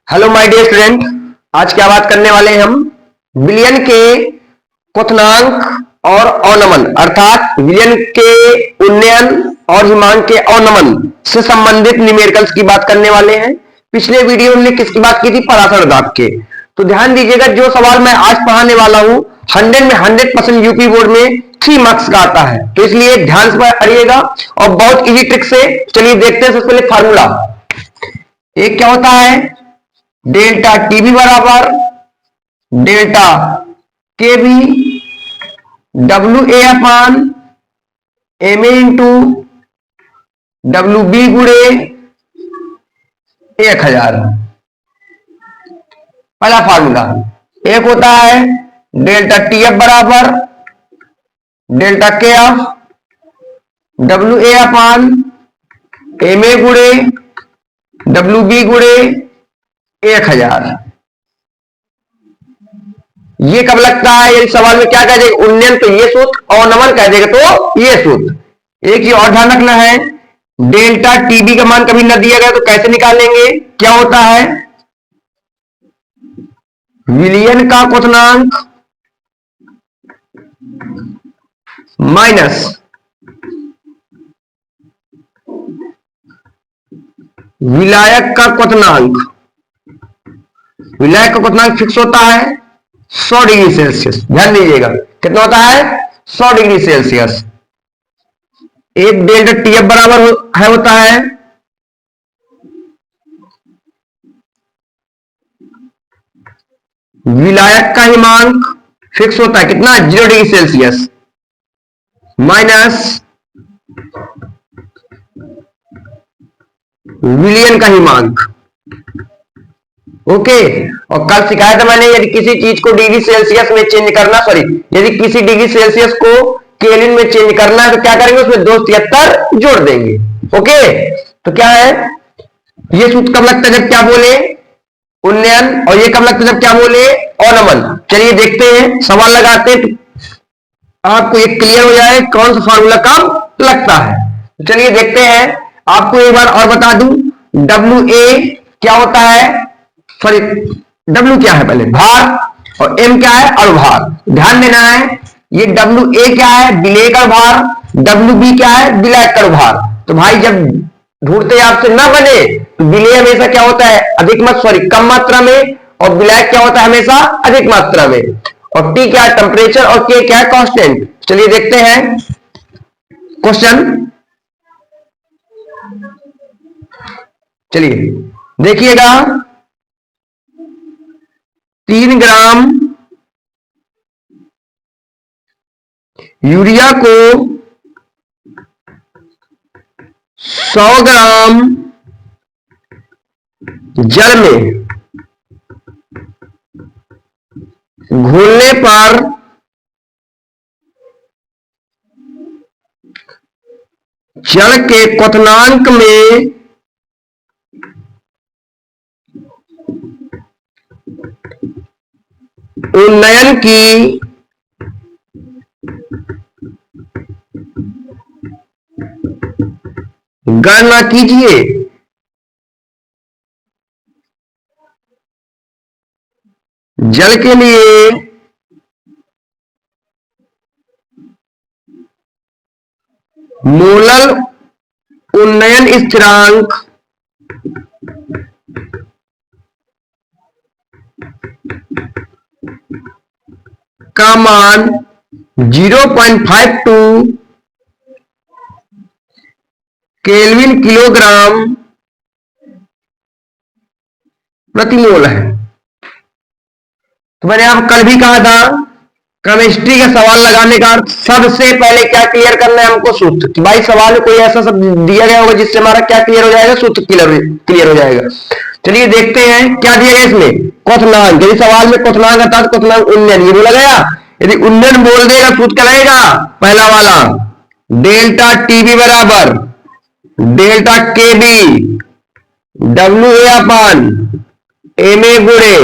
Hello my dear student, आज क्या बात करने वाले हैं हम विलयन के क्वथनांक और अवनमन अर्थात विलयन के उन्नयन और हिमांक के अवनमन से संबंधित न्यूमेरिकल्स की बात करने वाले हैं। पिछले वीडियो में हमने किसकी बात की थी? पराशर दाब के। तो ध्यान दीजिएगा, जो सवाल मैं आज पढ़ाने वाला हूं 100 में 100% यूपी बोर्ड में 3 मार्क्स का आता है, तो इसलिए ध्यान से पढ़िएगा और बहुत इजी ट्रिक से। चलिए देखते हैं। सबसे पहले फार्मूला एक क्या होता है? डेल्टा टीबी बराबर delta K B W A upon M A into W B गुड़े 1000। पहला फार्मूला। एक होता है डेल्टा टी एफ बराबर delta K F W A upon M A गुड़े डब्ल्यू बी गुड़े 1000। ये कब लगता है? यदि सवाल में क्या कह देगा? उन्नयन तो ये सूत्र और नमन कह देगा तो ये सूत्र। एक ही और ध्यान रखना है, डेल्टा टीबी का मान कभी न दिया गया तो कैसे निकालेंगे? क्या होता है? विलयन का क्वथनांक माइनस विलायक का क्वथनांक। विलायक का क्वथनांक फिक्स होता है 100 डिग्री सेल्सियस। ध्यान दीजिएगा, कितना होता है? 100 डिग्री सेल्सियस। एक डेल्टा टीएफ बराबर होता है विलायक का हिमांक फिक्स होता है कितना? 0 डिग्री सेल्सियस माइनस विलयन का हिमांक। ओके। और कल सिखाया था मैंने, यदि किसी चीज को डिग्री सेल्सियस में चेंज करना, यदि किसी डिग्री सेल्सियस को केल्विन में चेंज करना है तो क्या करेंगे? उसमें 273 जोड़ देंगे। ओके। तो क्या है? ये सूत्र कब लगता है? जब क्या बोले? उन्नयन। और ये कब लगता है? जब क्या बोले? अवनमन। चलिए देखते हैं, सवाल लगाते हैं, आपको ये क्लियर हो जाए कौन सा फार्मूला कब लगता है। चलिए देखते हैं। आपको एक बार और बता दूं, डब्ल्यू ए क्या होता है? डब्ल्यू क्या है? पहले भार, और एम क्या है? अणुभार। ध्यान देना है, ये डब्ल्यू ए क्या है? विलेय का भार। डब्ल्यू बी क्या है? विलायक का भार। तो भाई जब ढूंढते आपसे ना बने तो विलेय हमेशा क्या होता है? कम मात्रा में, और विलायक क्या होता है? हमेशा अधिक मात्रा में। और टी क्या है? टेम्परेचर। और के क्या है? कांस्टेंट। चलिए देखते हैं क्वेश्चन। चलिए देखिएगा, 3 ग्राम यूरिया को 100 ग्राम जल में घोलने पर जल के क्वथनांक में उन्नयन की गणना कीजिए। जल के लिए मोलल उन्नयन स्थिरांक का मान 0.52 केल्विन किलोग्राम प्रति मोल है। तो मैंने आप कल भी कहा था, केमिस्ट्री का सवाल लगाने का सबसे पहले क्या क्लियर करना है हमको? सूत्र। कि भाई सवाल में कोई ऐसा सब दिया गया होगा जिससे हमारा क्या क्लियर हो जाएगा? सूत्र क्लियर हो जाएगा। चलिए देखते हैं क्या दिया गया इसमें। क्वथनांक, यदि सवाल में क्वथनांक आता है तो क्वथनांक उन्नयन ये बोला गया। यदि उन्नयन बोल देगा सूत्र क्या रहेगा? पहला वाला डेल्टा टीबी बराबर delta K B W A upon M A गुड़े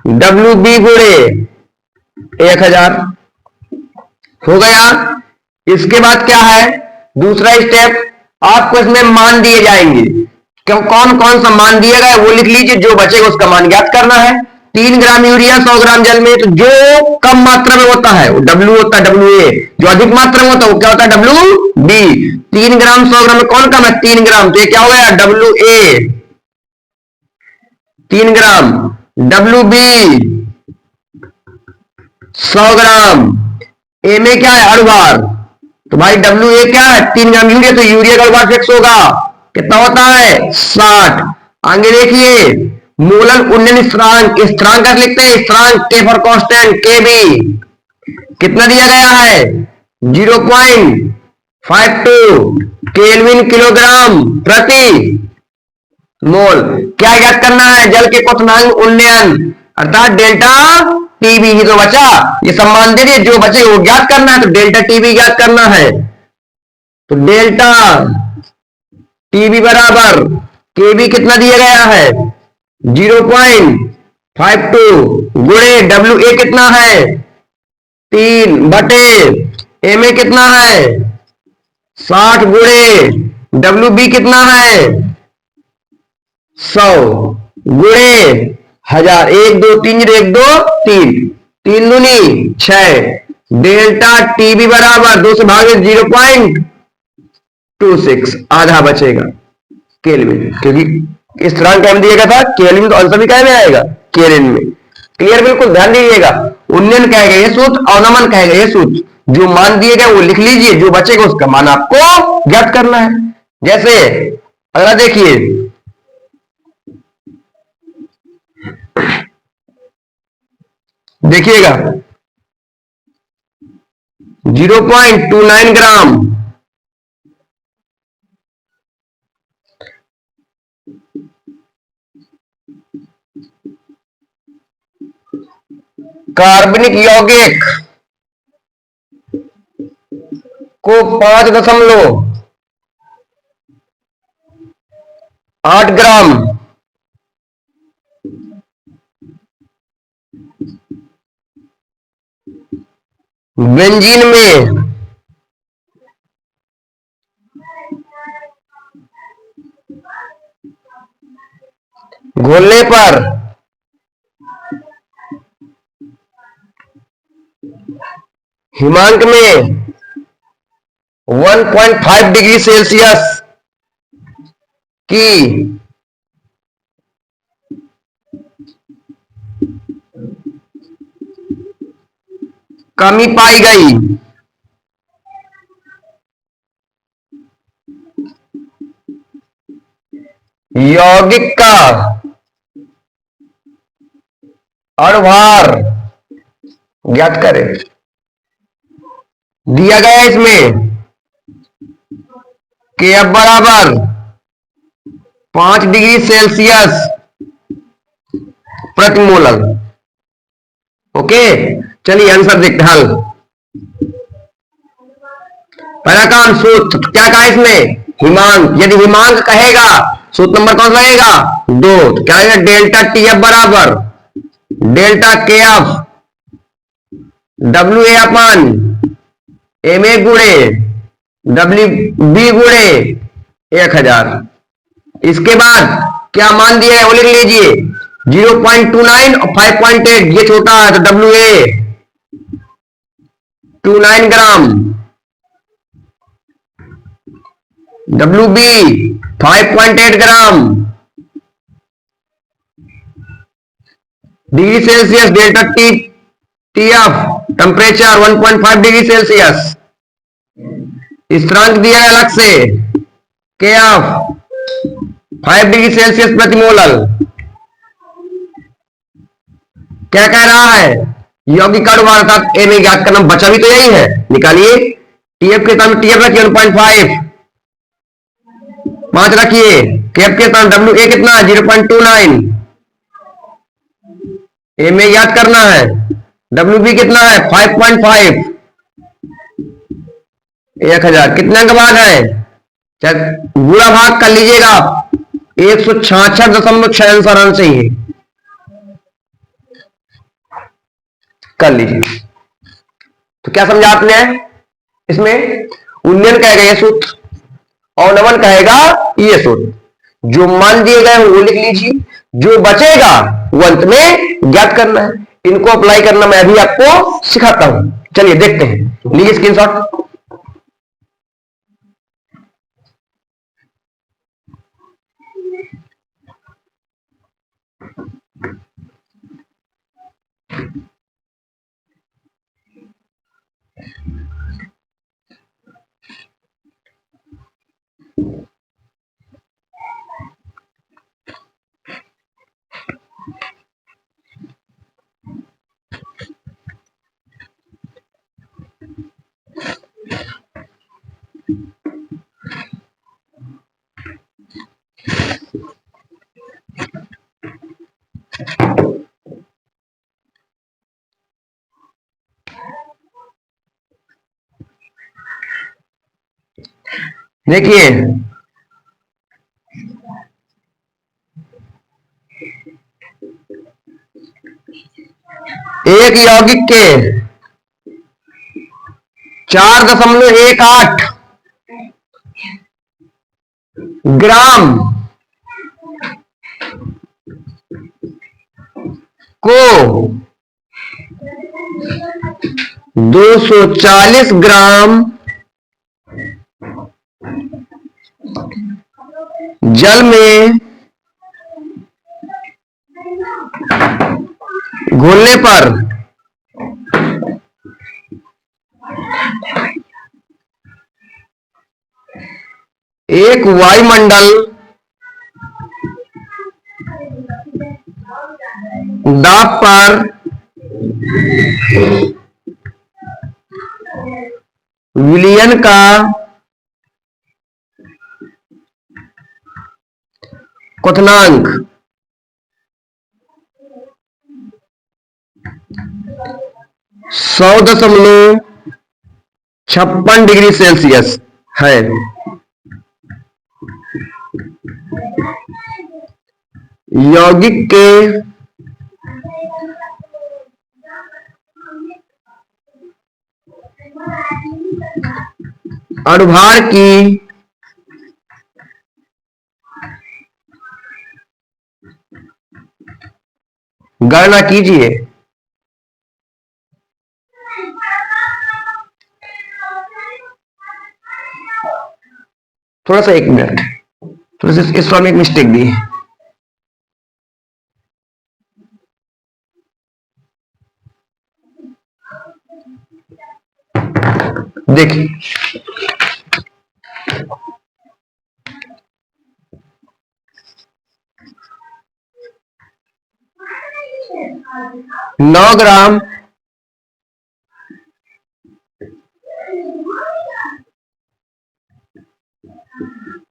डब्ल्यू बी गुड़े 1000 हो गया। इसके बाद क्या है? दूसरा स्टेप, आपको इसमें मान दिए जाएंगे। क्यों कौन कौन सा मान दिया गया वो लिख लीजिए, जो बचेगा उसका मान ज्ञात करना है। 3 ग्राम यूरिया 100 ग्राम जल में, तो जो कम मात्रा में होता है वो डब्ल्यू होता है, डब्ल्यू ए। जो अधिक मात्रा में होता है वो क्या होता है, डब्ल्यू बी। 3 ग्राम 100 ग्राम में कौन कम है, 3 ग्राम, तो ये क्या हो गया, डब्ल्यू ए 3 ग्राम, डब्ल्यू बी 100 ग्राम, ए में क्या है, अणुभार, तो भाई डब्ल्यू ए क्या है, 3 ग्राम यूरिया, तो यूरिया का अणुभार फिक्स होगा, कितना होता है, 60। आगे देखिए, मूलन उन्नयन स्थिरांक, स्थिरांक कैसे लिखते हैं, स्थिरांक के फॉर कांस्टेंट, के बी कितना दिया गया है, 0.52 केल्विन किलोग्राम प्रति मोल। क्या ज्ञात करना है, जल के क्वथनांक उन्नयन, अर्थात डेल्टा टीबी ही तो बचा, ये सम्मान दे दिए, जो बचे वो ज्ञात करना है, तो डेल्टा टीबी ज्ञात करना है। तो डेल्टा टीबी बराबर केबी कितना दिया गया है, 0.52 गुणे डब्ल्यू ए कितना है, 3 बटे ए में कितना है, 60 गुणे डब्ल्यू बी कितना है, 100 गुणे 1000, 1 2 3 1 2 3 3 दूनी 6, डेल्टा टीबी बराबर 2 से भागे 0.26, आधा बचेगा केल्विन, क्योंकि इस स्थिरांक टाइम दिया गया था केल्विन, तो आंसर भी क्या में आएगा, केल्विन में। क्लियर, बिल्कुल ध्यान दीजिएगा, उन्नयन कहेगा ये सूत्र, अवनमन कहेगा ये सूत्र, जो मान दिए गए वो लिख लीजिए, जो बचेगा उसका मान आपको ज्ञात करना है। जैसे अगला देखिए, देखिएगा 0.29 ग्राम कार्बनिक यौगिक को 5.8 ग्राम बेंजीन में घोलने पर हिमांक में 1.5 डिग्री सेल्सियस की कमी पाई गई, यौगिक का अणुभार ज्ञात करें। दिया गया इसमें के एफ बराबर 5 डिग्री सेल्सियस प्रति मोल। ओके, चलिए आंसर देखते हैं, हल। पहला काम सूत्र क्या कहा इसमें, हिमांक, यदि हिमांक कहेगा सूत्र नंबर कौन सा लगेगा, 2, तो क्या आएगा, डेल्टा टी एफ बराबर delta K F W A upon M A गुणे डब्ल्यू बी गुणे 1000। इसके बाद क्या मान दिया है वो लिख लीजिए, 0.29 और 5.8, ये छोटा है तो डब्ल्यू ए 29 ग्राम, डब्ल्यू बी 5.8 ग्राम, degree Celsius delta T T F temperature 1.5 degree Celsius. स्थिरांक दिया है अलग से, के एफ 5 डिग्री सेल्सियस प्रति मोल। क्या कह रहा है, यौगिक का अणुभार अर्थात ए में ज्ञात करना, बचा भी तो यही है, निकालिए। टीएफ के स्थान टीएफ रखिए 1.5, 5 रखिए, केएफ के स्थान डब्ल्यू ए कितना 0.29, ए में याद करना है, डब्ल्यू बी कितना है 5.5, 1000, कितने का भाग है, बुरा भाग कर लीजिएगा, 166.6 आंसर आना चाहिए, कर लीजिए। तो क्या समझा आपने इसमें, उन्नयन कहेगा ये सूत्र और नमन कहेगा ये सूत्र। जो मान दिए गए वो लिख लीजिए, जो बचेगा वो अंत में ज्ञात करना है। इनको अप्लाई करना मैं अभी आपको सिखाता हूं। चलिए देखते हैं, लीजिए स्क्रीनशॉट। देखिए, एक यौगिक के 4.18 ग्राम को 240 ग्राम जल में घोलने पर एक वायुमंडल दाब पर विलयन का क्वथनांक 100.56 डिग्री सेल्सियस है। यौगिक के अणुभार की गणना कीजिए। थोड़ा सा, एक मिनट, थोड़ा सा इस फॉर्म में एक मिस्टेक दी है। देखिए, नौ ग्राम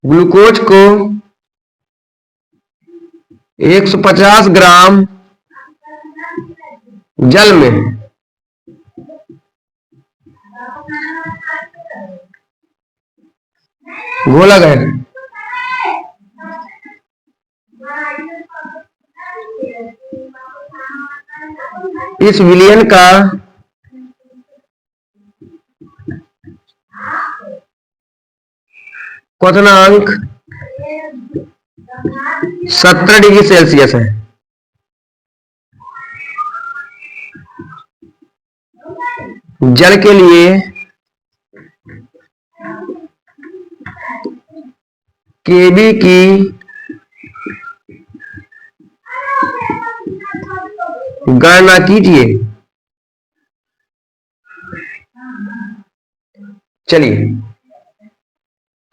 ग्लूकोज को 150 ग्राम जल में घोला गया है। इस विलयन का क्वथनांक 70 डिग्री सेल्सियस है। जल के लिए केबी की गणना कीजिए। चलिए,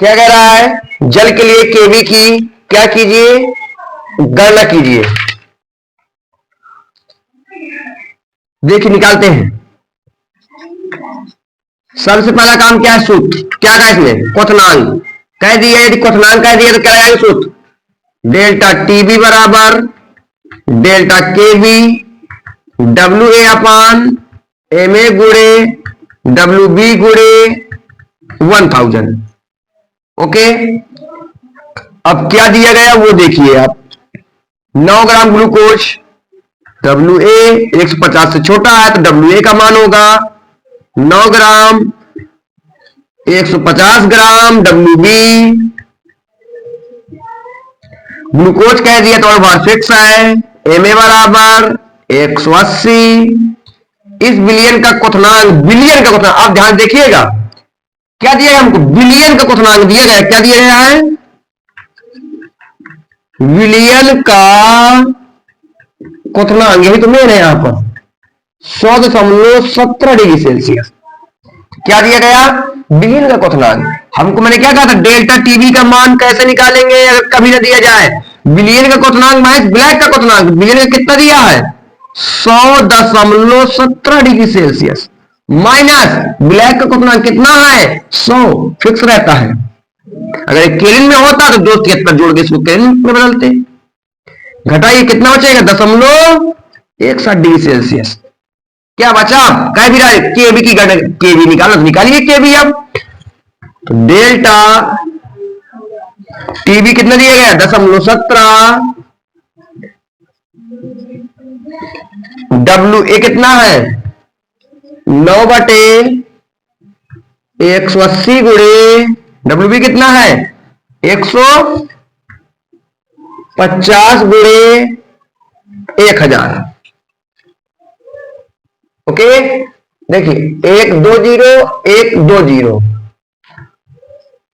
क्या कह रहा है? जल के लिए केबी की क्या कीजिए? गणना कीजिए। देखिए, निकालते हैं। सबसे पहला काम क्या है? सूत्र क्या कहा इसमें? क्वथनांक कह दिया। यदि क्वथनांक कह दिया तो क्या आएगा सूत्र? डेल्टा टीबी बराबर delta KB W A upon M A गुणे डब्ल्यू बी गुणे 1000। ओके, अब क्या दिया गया वो देखिए आप। 9 ग्राम ग्लूकोज, डब्ल्यू ए 150 से छोटा है तो डब्ल्यू ए का मान होगा 9 ग्राम 150 ग्राम डब्ल्यू बी ग्लूकोज कह दिया तो बार फिक्स है, एमए बराबर 180। इस बिलियन का क्वथनांक, बिलियन का क्वथनांक आप ध्यान देखिएगा, क्या दिया गया हमको, बिलियन का क्वथनांक दिया गया, क्या दिया गया है, बिलियन का क्वथनांक, यही तो मेन है यहां पर 100.17 डिग्री सेल्सियस। क्या दिया गया, बिलियन का क्वथनांक। हमको मैंने क्या कहा था, डेल्टा टीवी का मान कैसे निकालेंगे अगर कभी ना दिया जाए, बिलियन का क्वथनांक माइनस ब्लैक का क्वथनांक, बिलियन का कितना दिया है 100.17 डिग्री सेल्सियस, माइनस ब्लैक का क्वथनांक कितना है 100, फिक्स रहता है। अगर केल्विन में होता तो 273 जोड़ के इसको केल्विन में बदलते, घटाइए कितना बचेगा 0.17 डिग्री सेल्सियस। क्या बचा, कह भी रहा है केबी की गणना, केबी निकालो तो निकालिए केबी। अब तो डेल्टा टीबी कितना दिया गया 0.17, डब्ल्यू ए कितना है 9/180 गुणे डब्ल्यू बी कितना है 150 गुणे 1000। ओके, देखिए 1 2 0 1 2 0,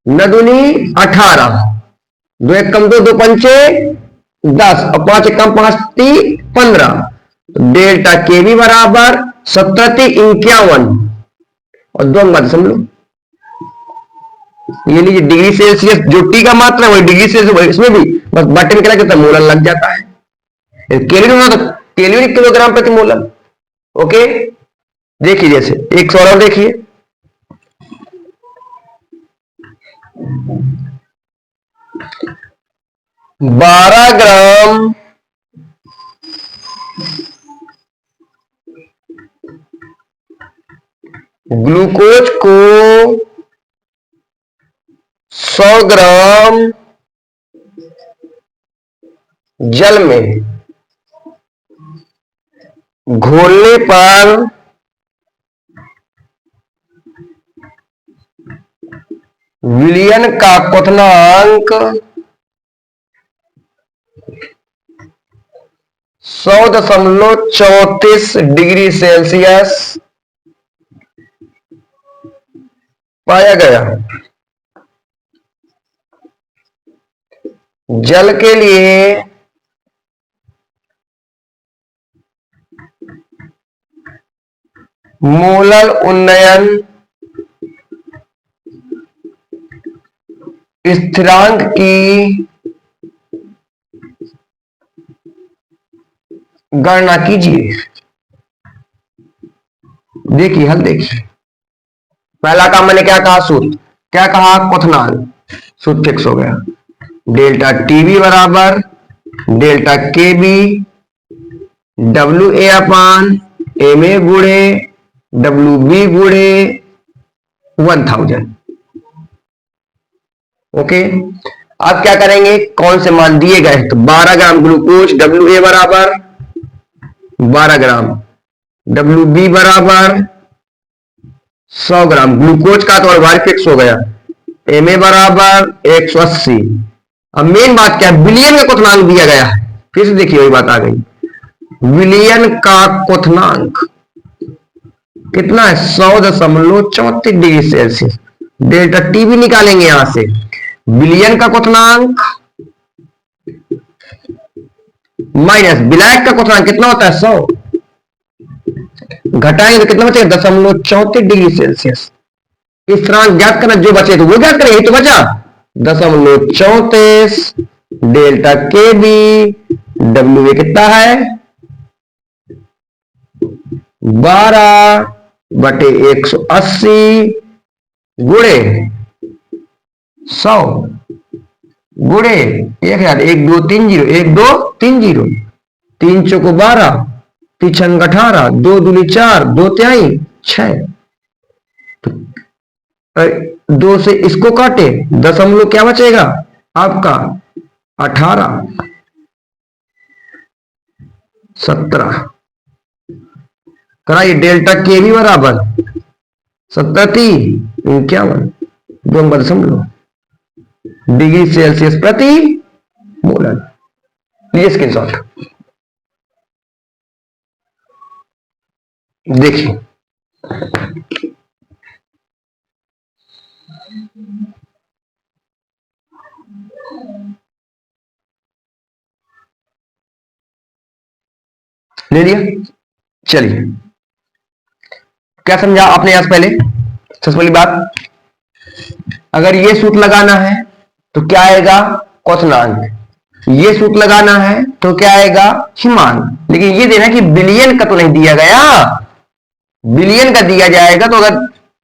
न दूनी 18, 2 1 कम 2, 2 पंचे 10 और 5 1 कम 5 3 15। डेल्टा के बी बराबर 1751 और 2 ये लीजिए डिग्री सेल्सियस, जो टी का मात्रा है वही डिग्री सेल्सियस, इसमें भी बस बटन के लगे तो मोलन लग जाता है, केल्विन होना तो केल्विन किलोग्राम प्रति मोलन। ओके, देखिए जैसे एक सवाल देखिए, 12 ग्राम ग्लूकोज को 100 ग्राम जल में घोलने पर विलयन का क्वथनांक 100.34 डिग्री सेल्सियस पाया गया। जल के लिए मोलर उन्नयन स्थिरांक की गणना कीजिए। देखिए हल देखिए, पहला काम मैंने क्या कहा, सूत्र क्या कहा, क्वथनांक, सूत्र फिक्स हो गया, डेल्टा टीबी बराबर delta K B W A upon M A गुणे डब्ल्यू बी गुणे 1000। ओके, अब क्या करेंगे, कौन से मान दिए गए, तो 12 ग्राम ग्लूकोज डब्ल्यू ए बराबर 12 ग्राम, डब्ल्यू बी बराबर 100 ग्राम, ग्लूकोज का तो भार फिक्स हो गया, एम ए बराबर 180। अब मेन बात क्या है, बिलियन का क्वथनांक दिया गया है, फिर से देखिए वही बात आ गई, विलयन का क्वथनांक कितना है 100.34 डिग्री सेल्सियस। डेल्टा टी भी निकालेंगे यहां से, विलयन का क्वथनांक माइनस ब्लैक का क्वथनांक कितना होता है 100, घटाएंगे तो कितना बचेगा 0.34 डिग्री सेल्सियस। इस तरह ज्ञात करना, जो बचे तो वो ज्ञात करें, यही तो बचा 0.34 डेल्टा के बी डब्ल्यू ए कितना है 12/180 गुणे 100 गुणे 1000, 1 2 3 0 1 2 3 0, 3 चौको 12, 3 छंग 18, 2 दूनी 4, 2 तिहाई 6, 2 से इसको काटे दशमलव क्या बचेगा आपका 18 17। कराइए, डेल्टा के भी बराबर 1751 डिग्री सेल्सियस प्रति मोलर। लीजिए स्क्रीनशॉट देखिए, ले लिया। चलिए, क्या समझा आपने यहां से पहले? सबसे पहली बात, अगर ये सूत्र लगाना है तो क्या आएगा? क्वथनांक। ये सूत्र लगाना है तो क्या आएगा? हिमांक। लेकिन ये देना कि बिलियन का तो नहीं दिया गया, बिलियन का दिया जाएगा तो अगर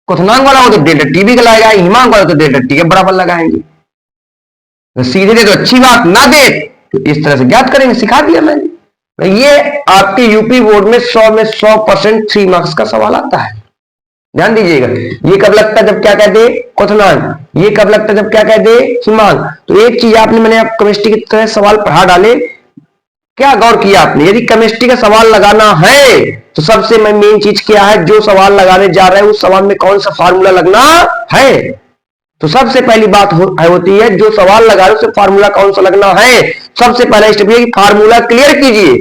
क्वथनांक वाला हो तो डेल्टा टी भी लगाएगा, हिमांक वाला तो डेल्टा टी के बराबर लगाएंगे। तो सीधे दे तो अच्छी बात, ना दे तो इस तरह से ज्ञात करेंगे, सिखा दिया मैंने। ये आपके यूपी बोर्ड में 100% 3 मार्क्स का सवाल आता है, ध्यान दीजिएगा। ये कब लगता है? जब क्या कह दे? क्वथनांक। ये कब लगता है? जब क्या कह दे? हिमांक। तो एक चीज आपने, मैंने आप केमिस्ट्री की तरह सवाल पढ़ा डाले, क्या गौर किया आपने? यदि केमिस्ट्री का सवाल लगाना है तो सबसे मेन चीज क्या है? जो सवाल लगाने जा रहे हैं उस सवाल में कौन सा फार्मूला लगना है। तो सबसे पहली बात होती है, जो सवाल लगा रहे हैं उससे फार्मूला कौन सा लगना है। सबसे पहला स्टेप ये कि फार्मूला क्लियर कीजिए।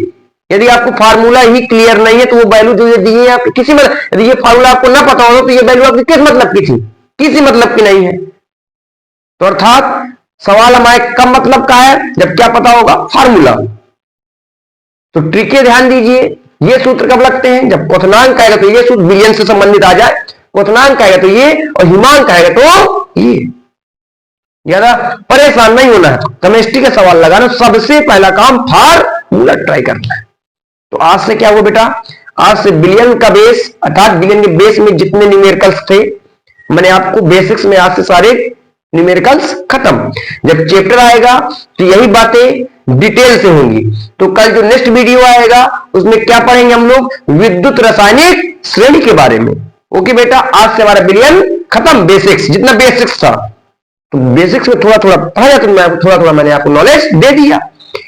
यदि आपको फार्मूला ही क्लियर नहीं है तो वो वैल्यू जो ये दी है आपकी किसी मतलब, यदि ये फार्मूला आपको ना पता हो तो ये वैल्यू आपकी किस मतलब की थी? किसी मतलब की नहीं है। तो अर्थात सवाल हमारे कम मतलब का है जब क्या पता होगा? फार्मूला। तो ट्रिक ध्यान दीजिए, ये सूत्र कब लगते हैं? जब क्वथनांक आएगा तो ये सूत्र बिलियन से संबंधित आ जाए, क्वथनांक आएगा तो ये, और हिमांक आएगा तो ये। ज्यादा परेशान नहीं होना है। केमिस्ट्री का सवाल लगाना सबसे पहला काम फार्मूला ट्राई करना है। तो आज से क्या हुआ बेटा? आज से बिलियन का बेस, अर्थात बिलियन के बेस में जितने न्यूमेरिकल्स थे, मैंने आपको बेसिक्स में आज से सारे न्यूमेरिकल्स खत्म। जब चैप्टर आएगा तो यही बातें डिटेल से होंगी। तो कल जो नेक्स्ट वीडियो आएगा उसमें क्या पढ़ेंगे हम लोग? विद्युत रासायनिक श्रेणी के बारे में। ओके बेटा, आज से हमारा बिलियन खत्म, बेसिक्स जितना बेसिक्स था। तो बेसिक्स में थोड़ा थोड़ा पढ़ा जाता, मैं थोड़ा थोड़ा मैंने आपको नॉलेज दे दिया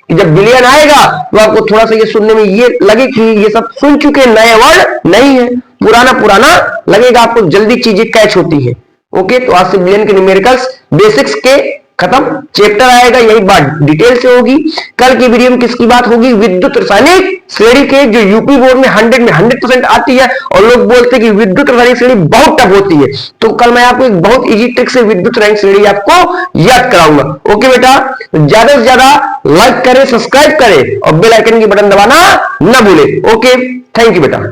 कि जब बिलियन आएगा तो आपको थोड़ा सा ये सुनने में ये लगे कि ये सब सुन चुके, नए वर्ड नहीं है, पुराना पुराना लगेगा आपको, जल्दी चीजें कैच होती है। ओके, तो आज से बिलियन के न्यूमेरिकल्स बेसिक्स के खत्म। चैप्टर आएगा, यही बात डिटेल से होगी। कल की वीडियो में किसकी बात होगी? विद्युत रासायनिक श्रेणी के, जो यूपी बोर्ड में 100% आती है और लोग बोलते हैं कि विद्युत रासायनिक श्रेणी बहुत टफ होती है। तो कल मैं आपको एक बहुत इजी ट्रिक से विद्युत रासायनिक श्रेणी आपको याद कराऊंगा। ओके बेटा, तो ज्यादा से ज्यादा लाइक करें, सब्सक्राइब करें और बेल आइकन की बटन दबाना ना भूले। ओके, थैंक यू बेटा।